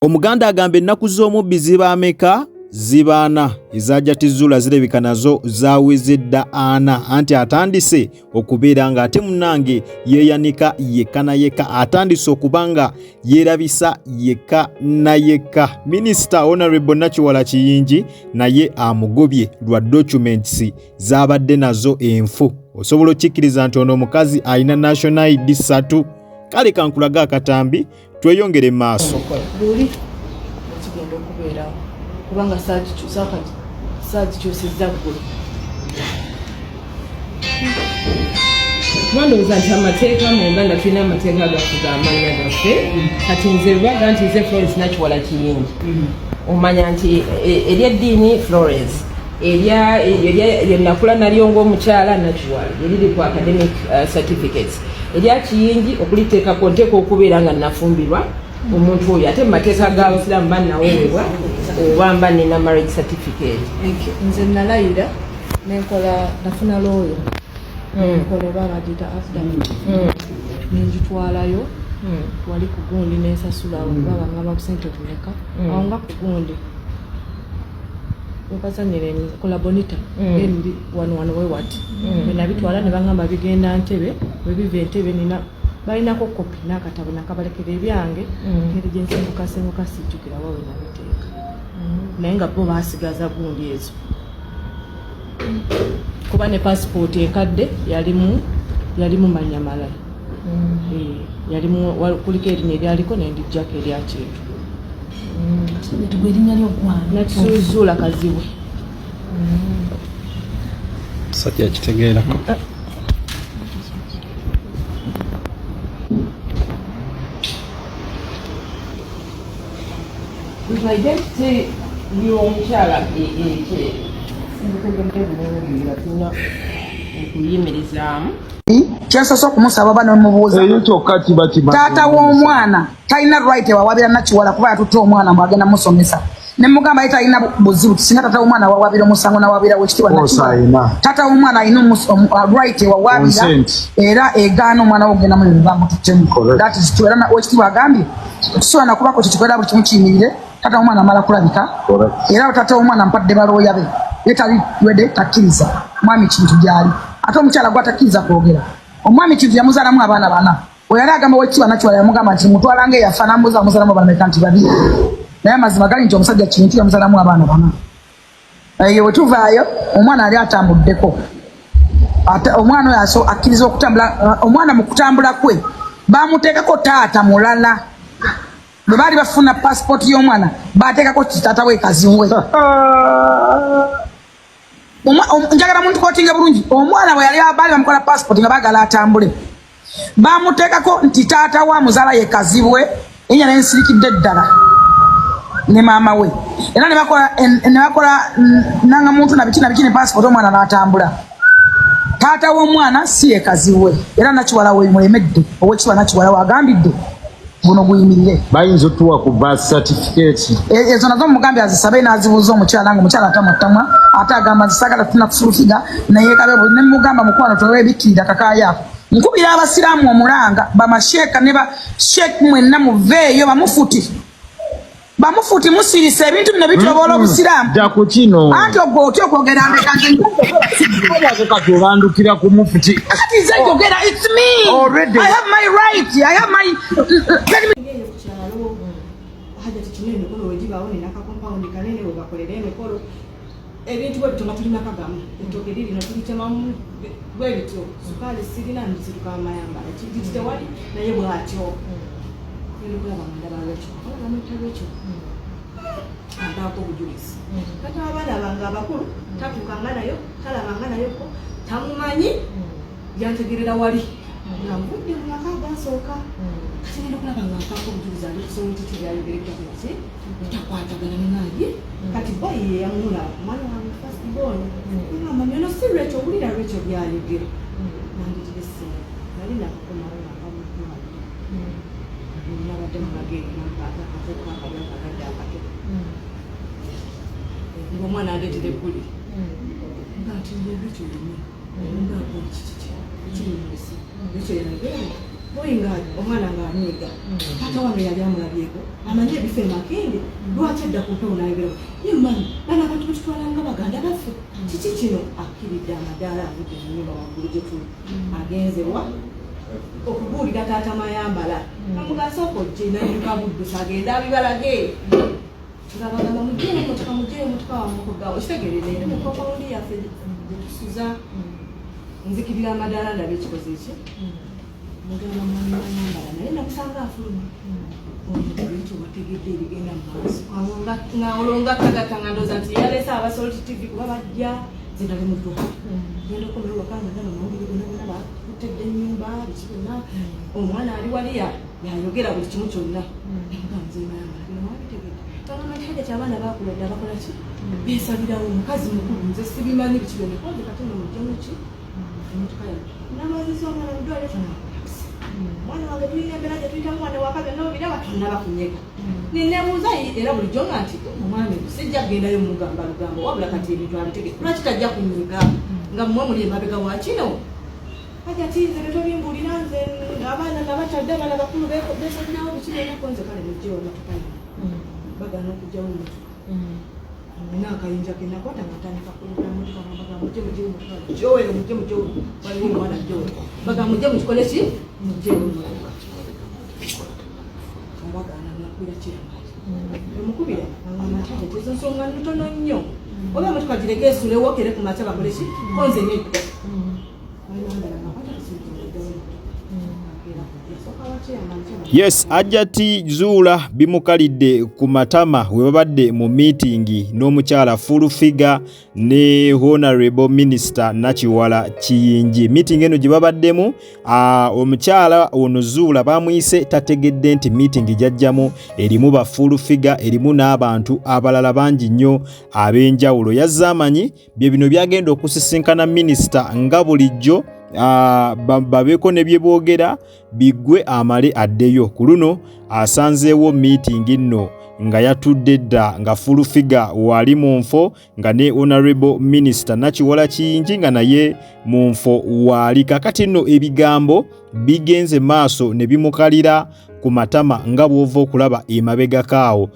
Omuganda agamba ennaku z'omubbi ziba ameka? Ziba ana. Ezajjati zuula zirabika nazo zaawezedda ana anti atandise okubeera nga ate munnange yeeyanika yekka na yekka, atandise okubanga yeerabisa yekka na yekka. Minisita Honorable Nakiwala Kiyingi naye amugobye lwa documents zaabadde nazo enfu. Osobola okikkiriza nti ono omukazi alina national ID 3. Kale kankulaga akatambi tweyongere maaso. Kubanga saati kyosezza ggulu. Twandowooza nti amateeka mu Uganda tulina amateeka agafuga amannya gaffe. Kati nze lubaga nti nze Florence Nakiwala Kiyingi. Omanya nti eryeddiini Florence, eryennakula nalyo ng'omukyala Nakiwala eriri ku academic certificates. Erya Kiyingi okuliteekako nteeka okubeera nga nafumbirwa omuntu oyo ate mu mateeka g'Abasiraamu bannaweebwa oba mba nina marriage certificate. Nze nalayira nenkola nafuna lawyer nkola oba bagiyita affidavit ninjitwalayo wali ku gundi nensasula baba ngamba ku sente tumeka awo nga ku gundi okasanyire kola bonita ndi wano we wati nabitwala ne bangamba bigenda Ntebe bwe biva Ntebe nina balinako kopi n'akatabo nakabalekera ebyange ngeri gyensembuka sijjukira wawe nabiteeka naye nga bo baasigaza gundi ezo kuba ne passport enkadde yalimu mannya malala yalimu kuliko erinnya eryaliko nendijjako erya kintu erinnya ly'oggwanga Nakizuula Kaziwe Satya kitegeerako. Identity y'omukyala okuyimirizaamu kyensoose okumusaba oba n'omubuuza taata w'omwana talina right ewawabira Nakiwala kuba yatutte omwana mwagenda musomesa ne mugamba ye talina buzibu singa taata w'omwana wawabira omusango nawabira wekitiibwa Nakiwala. Taata w'omwana alina right ewawabira era egaana omwana we ogenda mu bigambo tuttemu. That is true. Era wekitiibwa agambye tusobola nakubako kyekikolera buli kimu kiyimirire taata w'omwana amala kulabika era taata w'omwana mpadde balooya be ye tali wede takkiriza mwami kintu gyali ate omukyala gwatakkiriza kwogera omwami kintu yamuzaalamu abaana bana we yali agamba wekitiibwa Nakiwala yamugamba nti mutwala ngaeyafa namubuuza amuzaalamu abaana bameka nti babiri naye amazima gali nti omusajja kintu yamuzaalamu abaana bana. Eyo we tuvaayo omwana ali atambuddeko omwana oyo akkiriza okutambula omwana mu kutambula kwe bamuteekako taata mulala bwe baali bafuna passport y'omwana bateekako taata we Kaziwe. Njagala muntu kootinga bulungi omwana bwe yali baali bamukola passport nga baagala atambule bamuteekako nti taata wa muzaala ye Kaziwe enya nensirikidde ddala ne maama we era ne bakola nanga muntu na biki ne passport omwana n'atambula. Taata w'omwana si ye Kaziwe era Nakiwala we mulemedde owekitiibwa Nakiwala wagambidde buno buyimirire bayinza otuwa ku birth certificate ezo nazo mugambi azisabe n'azibuuza omukyala nga omukyala atamwatamwa ate agamba zisagala tuna kusulufiga naye kabe ne mugamba mukwano twebikkirira kakaayaako nkubira Abasiraamu omulanga bamasheeka ne ba sheek mwenna muveeyo bamufuti musirise ebintu bino bitoboola Obusiraamu dako kino anti ogwo otya okwogera kati obandukira ku mufuti kati nze njogera it's me already. I have my right I have my hajjati kinene kono wejibawo nina ka compound kanene we bakolera emikolo ebintu bwe bituma tulina kagamu ettooke lirino tulitemamu bwe bityo sukaali sirina nzituka amayamba ekiti tewali naye bwatyo kulaba mandaba lwekyo kulaba lwekyo andako bujulizi kati abaana bange abakulu tatukanga nayo talabanga nayo ko tamumanyi yantegerera wali nambudde mu maka gasooka kati nenda kulaba nga mpako bujulizi ali kusobola ekiti byayogerekta kunsi takwatagana nenaaye kati bayi yamula mwana wange first born ngamba nyono si lwekyo owulira lwekyo byayogera nanditibese nali nakukomawo nakamukumaa nabadde mumageri nampakakakakadde akato ng'omwana andeetera ebbuli nga nti lwekyo lumu ngakoli kikiki kiri mubisi ekyo yanagera boyinga omwana ng'anyiga taata wange yali amulabyeko amanye ebife makindi lwaki adda ku mpewo n'ayogera ye mami bana abantu betutwalanga baganda baffe kiki kino akkiridde amadaala avudde mu nnyumba waggulu gye tuli agenze wa okubuulira taata mayambala amugasa okojje nayiruka buddusa agenda abibalage nga bagamba mugyeyo motoka wamukogawo ekitegerere eri mu kompawundi yaffe gye tusuza nzikirira amadaala ndaba ekikoze eki mugamba mwami mayambala naye nakusanga afuluma omuntu wategedde ebigenda mu maaso olwo tagata nga ndooza nti yalese abasolti tv kuba bajja zinali mu dduka genda okomera wakanga gano mawulire gonna bakutedde ennyumba biki byonna omwana ali waliya yayogera buli kimu kyonna nze mayambala bino mwabitegedde tanamatege kyabaana bakulodde abakola ki besalirawo omukazi mukulu nze sibimanyi biki byonna konze katono mujjamu ki emotoka yange namazisa omwana mudwale mwana wange tulina embeera gye tuyitamu mwana wakabe n'obiraba tonnaba kunyega nenebuuza era bulijjo nga nti omwami sijja kugendayo mugamba lugambo wabula kati ebintu abitege lwaki tajja kunyega nga mmwe muli emabega wa kino hajjati nze betobimbuulira nze abaana nabatadde abaana bakulu besalirawo biki byonako nze kale mujjewo motoka yange bagana okugjawo motoka nina akayinja kenakwata ngatandika kulira motoka baga mujje waliwo omwana jjowe baga mujje mukikole ki mujje motoka abagana nakwira kiramaji emukubira amataja tezo nsonga ntono nnyo oba motoka gireke esulewo kere ku makya bakole ki konze nedda Yes, hajjati zuula bimukalidde ku matama we babadde mu meeting n'omukyala full figure ne Honorable Minister Nakiwala Kiyingi. Meeting eno gye babaddemu omukyala ono zuula bamuyise tategedde nti meeting jajjamu erimu ba full figure erimu n'abantu abalala bangi nnyo ab'enjawulo. Yazze amanyi bye bino byagenda okusisinkana minisita nga bulijjo babeeko ne bye boogera bigwe amale addeyo. Ku luno asanzeewo meeting nno nga yatudde dda nga full figure wali mu nfo nga ne Honorable Minister Nakiwala Kiyingi nga naye mu nfo wali. Kakati nno ebigambo bigenze maaso ne bimukalira ku matama nga bw'ova okulaba emabega kaawo.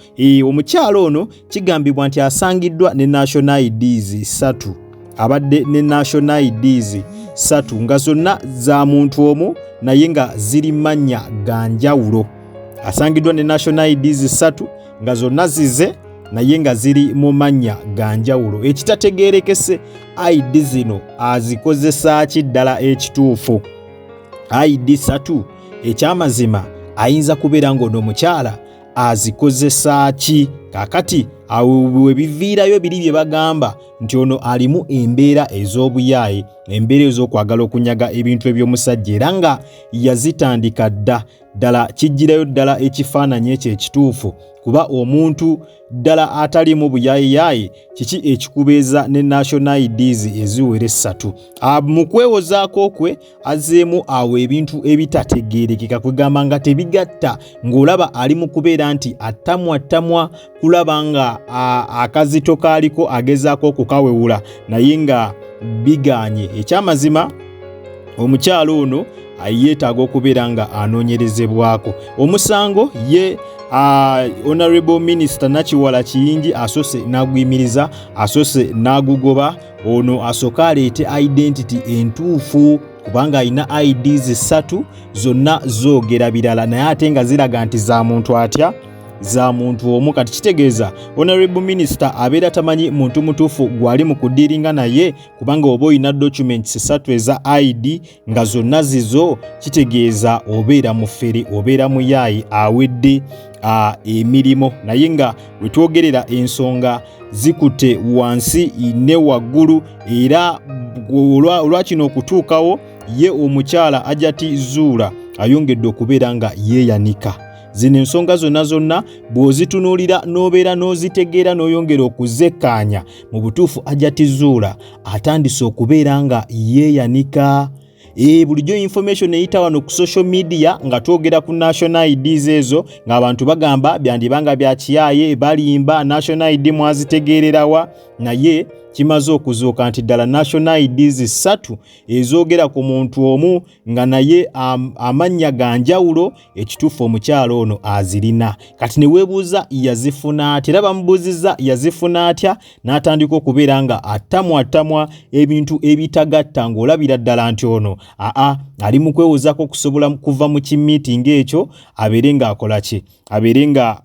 Omukyalo ono kigambibwa nti asangiddwa ne national IDs 3 abadde ne national IDs 3 nga zonna za muntu omu naye nga ziri mannya ga njawulo. Asangiddwa ne national IDs 3 nga zonna zize naye nga ziri mu mannya ga njawulo. Ekitategeerekese ID zino azikozesa ki ddala ekituufu? ID 3 ekyamazima ayinza kubeera ng'ono omukyala azikozesa ki? Kakati awo we biviirayo biri bye bagamba nti ono alimu embeera ez'obuyaaye, embeera ez'okwagala okunyaga ebintu eby'omusajja era nga yazitandika ddala kijjirayo ddala ekifaananyi ekyo ekituufu. Kuba omuntu ddala atalimu buyaaye kiki ekikubeeza ne national IDs eziwere 3. Mu kwewozaako kwe azzeemu awo ebintu ebitategeerekeka kwegamba nga tebigatta ng'olaba ali mu kubeera nti attamwa kulaba nga akazito kaaliko agezaako okukawewula naye nga biganye. Ekyamazima omukyalo ono yeetaaga okubeera nga anoonyerezebwako. Omusango ye Honorable Minister Nakiwala Kiyingi asose n'aguyimiriza, asose n'agugoba. Ono asooka aleete identity entuufu kubanga alina IDs 3 zonna zoogera birala naye ate nga ziraga nti za muntu atya? Za muntu omu. Kati kitegeeza Honorable Minister abeera tamanyi muntu mutuufu gwali mu kudiringa naye kubanga oba olina documents 3 eza ID nga zonna zizo kitegeeza obeera mufere, obeera muyaayi awedde emirimu. Naye nga wetwogerera ensonga zikutte wansi ne waggulu era olwakino okutuukawo ye omukyala hajjati zuula ayongedde okubeera nga yeeyanika. Zino ensonga zonna bw'ozitunuulira n'obeera n'ozitegeera n'oyongera okuzekkaanya mu butuufu hajjati zuula atandise okubeera nga yeeyanika. bulijjo information eyita wano ku social media nga twogera ku national IDs ezo ng'abantu bagamba byandibanga bya kiyaye balimba national ID mwazitegeererawa naye kimaze okuzuuka nti ddala national IDs 3 ezoogera ku muntu omu nga naye amannya ga njawulo ekituufu omukyalo ono azirina. Kati ne weebuuza yazifuna atya era bamubuuzizza yazifuna atya n'atandika okubeera nga attamwa ebintu ebitagatta ng'olabira ddala nti ono ali mu kwewozaako okusobola kuva mu kimiitingi ekyo abeere ng'akola ki abeere nga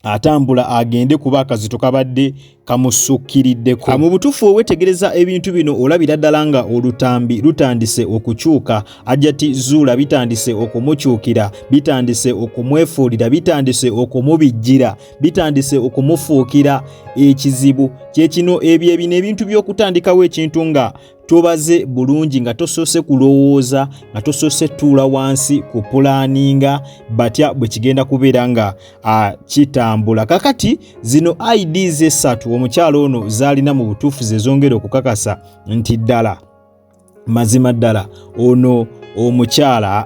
atambula agende kuba akazito kabadde kamusukiriddeko. Mu butuufu owetegereza ebintu bino olabira ddala nga olutambi lutandise okukyuka, hajjati zuula bitandise okumukyukira, bitandise okumwefuulira, bitandise okumubijjira, bitandise okumufuukira ekizibu. Kyekino ebyo bino ebintu by'okutandikawo ekintu nga tobaze bulungi nga tosoose kulowooza nga tosoose tuula wansi ku pulaaninga batya bwe kigenda kubeera nga kitambula. Kakati zino IDs 3 omukyalo ono zaalina mu butuufu ze zongera okukakasa nti ddala mazima ddala ono omukyala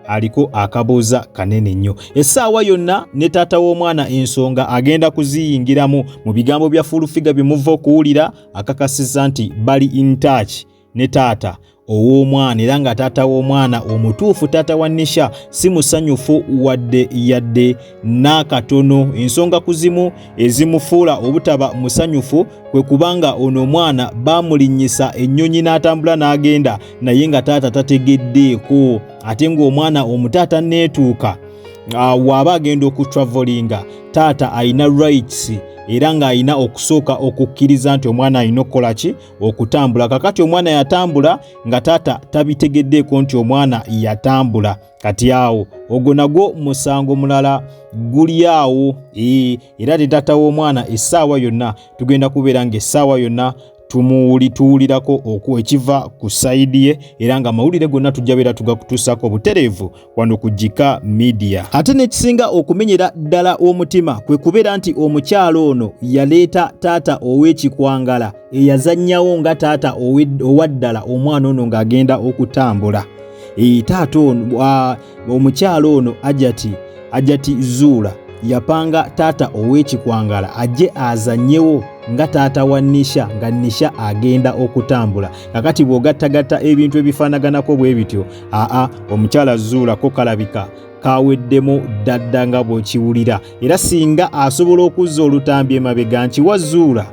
aliko akabuuza kanene nnyo. Essaawa yonna ne taata w'omwana ensonga agenda kuziyingiramu mu bigambo bya full-figure bye muva okuwulira akakasizza nti bali in touch ne taata ow'omwana era nga taata w'omwana omutuufu taata wa Nisha si musanyufu wadde yadde n'akatono. Ensonga ku zimu ezimufuula obutaba musanyufu kwe kubanga ono omwana bamulinnyisa ennyonyi n'atambula n'agenda naye nga taata tategeddeeko ate ng'omwana omutaata neetuuka waaba agenda okutravelinga taata ayina rights era nga ayina okusooka okukkiriza nti omwana ayina okukola ki okutambula. Kakati omwana yatambula nga taata tabitegeddeeko nti omwana yatambula. Kati awo ogwo nagwo musango mulala guli awo era taata w'omwana essaawa yonna tugenda kubeera nga essaawa yonna tuwulirako ekiva ku sayidi ye era nga amawulire gonna tujja beera tugakutuusako butereevu wano ku Jika Media. Ate nekisinga okumenyera ddala omutima kwe kubeera nti omukyalo ono yaleeta taata ow'ekikwangala eyazannyawo nga taata owaddala omwana ono ng'agenda okutambula. Taata ono omukyalo ono hajjati zuula yapanga taata ow'ekikwangala ajje azannyewo nga taata wa Nisha nga Nisha agenda okutambula. Kakati bw'ogattagatta ebintu ebifaanaganako bwe bityo omukyala zuula ko kalabika kaweddemu ddadda nga bw'okiwulira era singa asobola okuzza olutambi emabega nkiwa zuula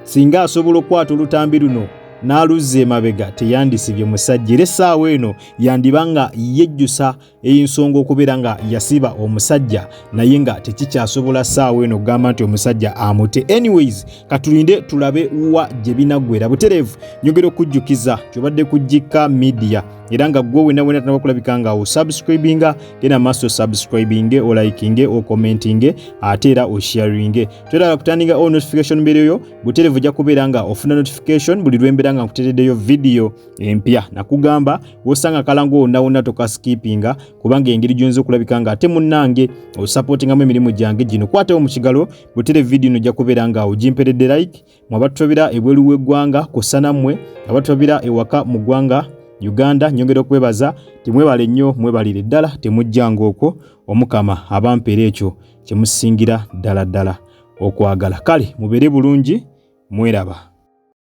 singa asobola okwata olutambi luno n'aluzza emabega teyandisibye musajja era essaawa eno yandibanga yejjusa ensonga okubeera nga yasiba omusajja naye nga tekikyasobola ssaawa eno okugamba nti omusajja amute. Anyways katulinde tulabe wa gye binaggwera. Butereevu nyogera okujjukiza kyobadde ku Jika Media era nga gwe wena tanaba kulabika nga osubscribinga genda maaso subscribinge olikinge okommentinge ate era osharinge. Twetaaga kutandika all notification mbere butereevu ojja kubeera nga ofuna notification buli lwembeera nga nkutereddeyo video empya. Nakugamba wosanga kalango wonna tokaskipinga kubanga engeri gyonza okulabika nga ate munnange osupportingamu emirimu gyange gino. Kwatawo mu kigalo butereevu video ino ojja kubeera nga ogimperedde like mu abatulabira ebweru w'eggwanga kosa mmwe abatulabira ewaka mu ggwanga Uganda nyongera okwebaza timwebale nnyo mwebalire ddala temujjanga okwo omukama abampeera ekyo kye musingira ddala okwagala. Kale mubeere bulungi mweraba.